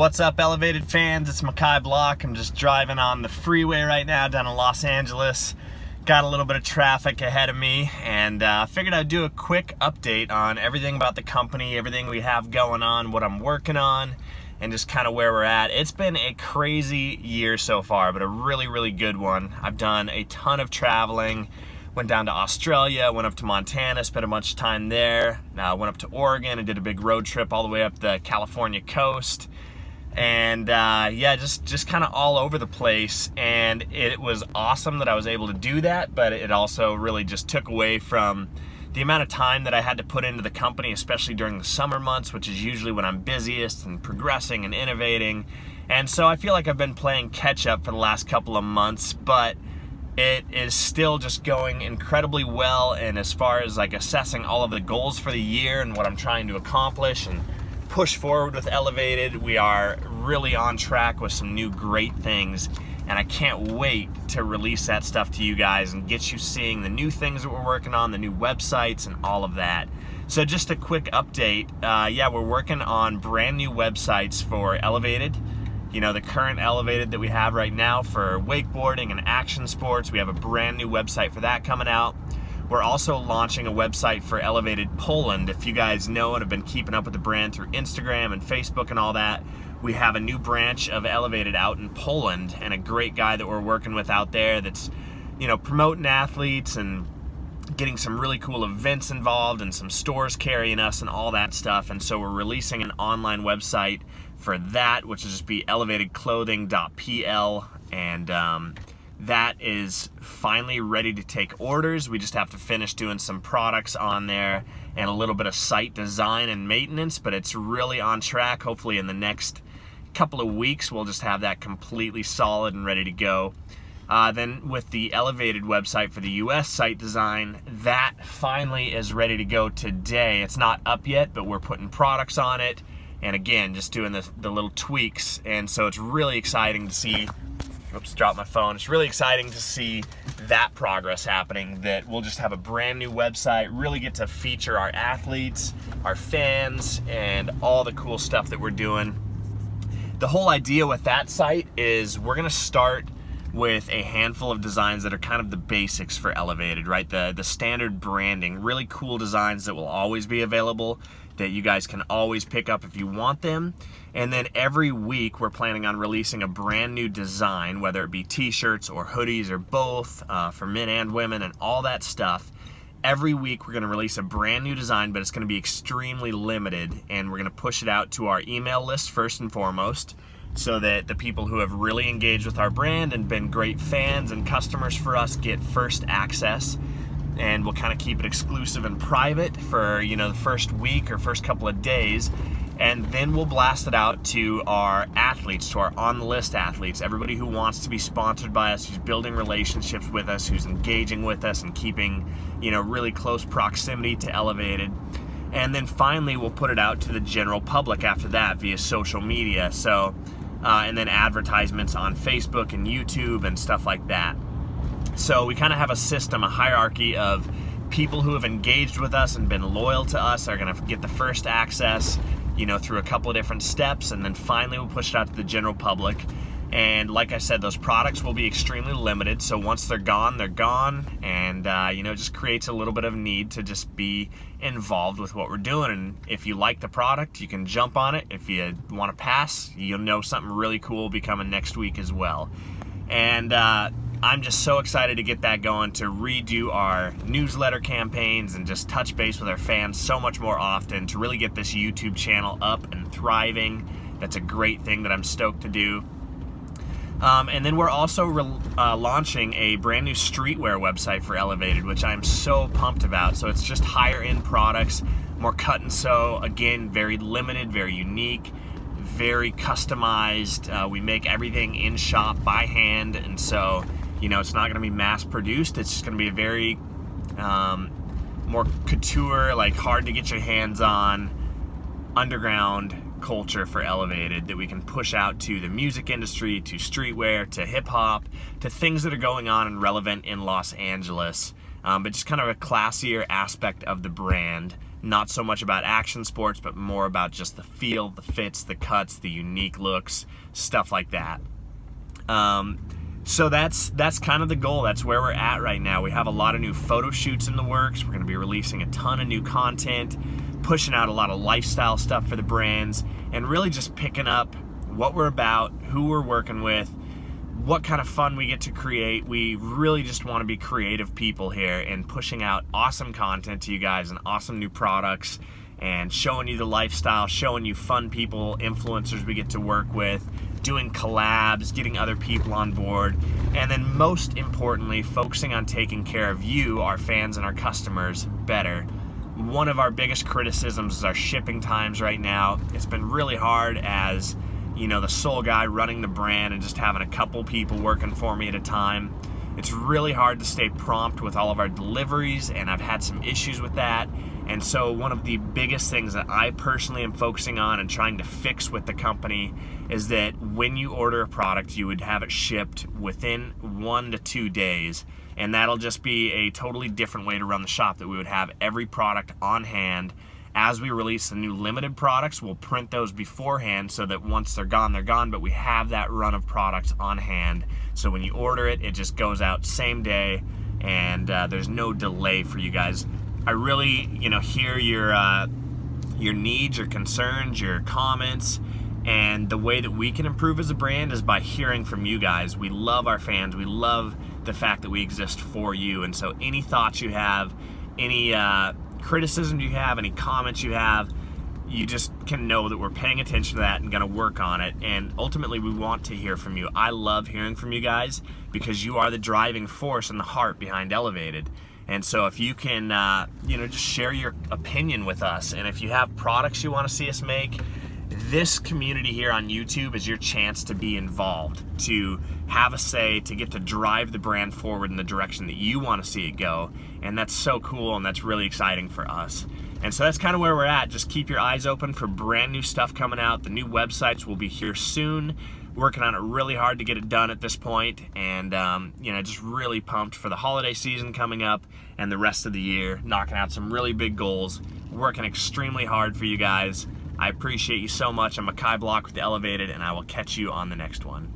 What's up, Elevated fans? It's Makai Block. I'm just driving on the freeway right now down in Los Angeles. Got a little bit of traffic ahead of me, and figured I'd do a quick update on everything about the company, everything we have going on, what I'm working on, and just kind of where we're at. It's been a crazy year so far, but a really, really good one. I've done a ton of traveling. Went down to Australia, went up to Montana, spent a bunch of time there. Went up to Oregon and did a big road trip all the way up the California coast. And yeah, just kind of all over the place. And it was awesome that I was able to do that, but it also really just took away from the amount of time that I had to put into the company, especially during the summer months, which is usually when I'm busiest and progressing and innovating. And so I feel like I've been playing catch up for the last couple of months, but it is still just going incredibly well. And as far as like assessing all of the goals for the year and what I'm trying to accomplish and push forward with Elevated, we are really on track with some new great things, and I can't wait to release that stuff to you guys and get you seeing the new things that we're working on, the new websites and all of that. So just a quick update, yeah, we're working on brand new websites for Elevated. You know, the current Elevated that we have right now for wakeboarding and action sports, we have a brand new website for that coming out. We're also launching a website for Elevated Poland. If you guys know and have been keeping up with the brand through Instagram and Facebook and all that, we have a new branch of Elevated out in Poland, and a great guy that we're working with out there that's, you know, promoting athletes and getting some really cool events involved and some stores carrying us and all that stuff. And so we're releasing an online website for that, which will just be elevatedclothing.pl, and that is finally ready to take orders. We just have to finish doing some products on there and a little bit of site design and maintenance, but it's really on track. Hopefully in the next couple of weeks, we'll just have that completely solid and ready to go. Then with the Elevated website for the US site design, that finally is ready to go today. It's not up yet, but we're putting products on it. And again, just doing the little tweaks. And so it's really exciting to see. Oops, dropped my phone. It's really exciting to see that progress happening, that we'll just have a brand new website, really get to feature our athletes, our fans, and all the cool stuff that we're doing. The whole idea with that site is we're gonna start with a handful of designs that are kind of the basics for Elevated, right? The standard branding, really cool designs that will always be available, that you guys can always pick up if you want them. And then every week we're planning on releasing a brand new design, whether it be t-shirts or hoodies or both, for men and women and all that stuff. Every week we're gonna release a brand new design, but it's gonna be extremely limited, and we're gonna push it out to our email list first and foremost, so that the people who have really engaged with our brand and been great fans and customers for us get first access. And we'll kind of keep it exclusive and private for, you know, the first week or first couple of days. And then we'll blast it out to our athletes, to our on-the-list athletes, everybody who wants to be sponsored by us, who's building relationships with us, who's engaging with us and keeping, you know, really close proximity to Elevated. And then finally, we'll put it out to the general public after that via social media. So, and then advertisements on Facebook and YouTube and stuff like that. So we kind of have a system, a hierarchy of people who have engaged with us and been loyal to us are going to get the first access, you know, through a couple of different steps, and then finally we'll push it out to the general public. And like I said, those products will be extremely limited, so once they're gone, they're gone. And you know, it just creates a little bit of need to just be involved with what we're doing. And if you like the product, you can jump on it. If you want to pass, you'll know something really cool will be coming next week as well. And I'm just so excited to get that going, to redo our newsletter campaigns and just touch base with our fans so much more often, to really get this YouTube channel up and thriving. That's a great thing that I'm stoked to do. And then we're also launching a brand new streetwear website for Elevated, which I'm so pumped about. So it's just higher end products, more cut and sew, again, very limited, very unique, very customized. We make everything in shop by hand, and so, you know, it's not going to be mass produced. It's just going to be a very more couture, like hard to get your hands on, underground culture for Elevated that we can push out to the music industry, to streetwear, to hip hop, to things that are going on and relevant in Los Angeles, but just kind of a classier aspect of the brand Not so much about action sports, but more about just the feel, the fits, the cuts, the unique looks, stuff like that. So that's kind of the goal. That's where we're at right now. We have a lot of new photo shoots in the works. We're going to be releasing a ton of new content, pushing out a lot of lifestyle stuff for the brands, and really just picking up what we're about, who we're working with, what kind of fun we get to create. We really just want to be creative people here and pushing out awesome content to you guys and awesome new products and showing you the lifestyle, showing you fun people, influencers we get to work with, doing collabs, getting other people on board, and then most importantly, focusing on taking care of you, our fans and our customers, better. One of our biggest criticisms is our shipping times right now. It's been really hard as, you know, the sole guy running the brand and just having a couple people working for me at a time. It's really hard to stay prompt with all of our deliveries, and I've had some issues with that. And so one of the biggest things that I personally am focusing on and trying to fix with the company is that when you order a product, you would have it shipped within 1 to 2 days. And that'll just be a totally different way to run the shop, that we would have every product on hand. As we release the new limited products, we'll print those beforehand so that once they're gone, but we have that run of products on hand. So when you order it, it just goes out same day, and there's no delay for you guys. I really, hear your needs, your concerns, your comments, and the way that we can improve as a brand is by hearing from you guys. We love our fans. We love the fact that we exist for you. And so any thoughts you have, any criticism you have, any comments you have, you just can know that we're paying attention to that and going to work on it. And ultimately, we want to hear from you. I love hearing from you guys because you are the driving force and the heart behind Elevated. And so if you can, just share your opinion with us. And if you have products you want to see us make, this community here on YouTube is your chance to be involved, to have a say, to get to drive the brand forward in the direction that you want to see it go. And that's so cool, and that's really exciting for us. And so that's kind of where we're at. Just keep your eyes open for brand new stuff coming out. The new websites will be here soon. Working on it really hard to get it done at this point, and just really pumped for the holiday season coming up and the rest of the year, knocking out some really big goals, working extremely hard for you guys. I appreciate you so much. I'm Makai Block with Elevated, and I will catch you on the next one.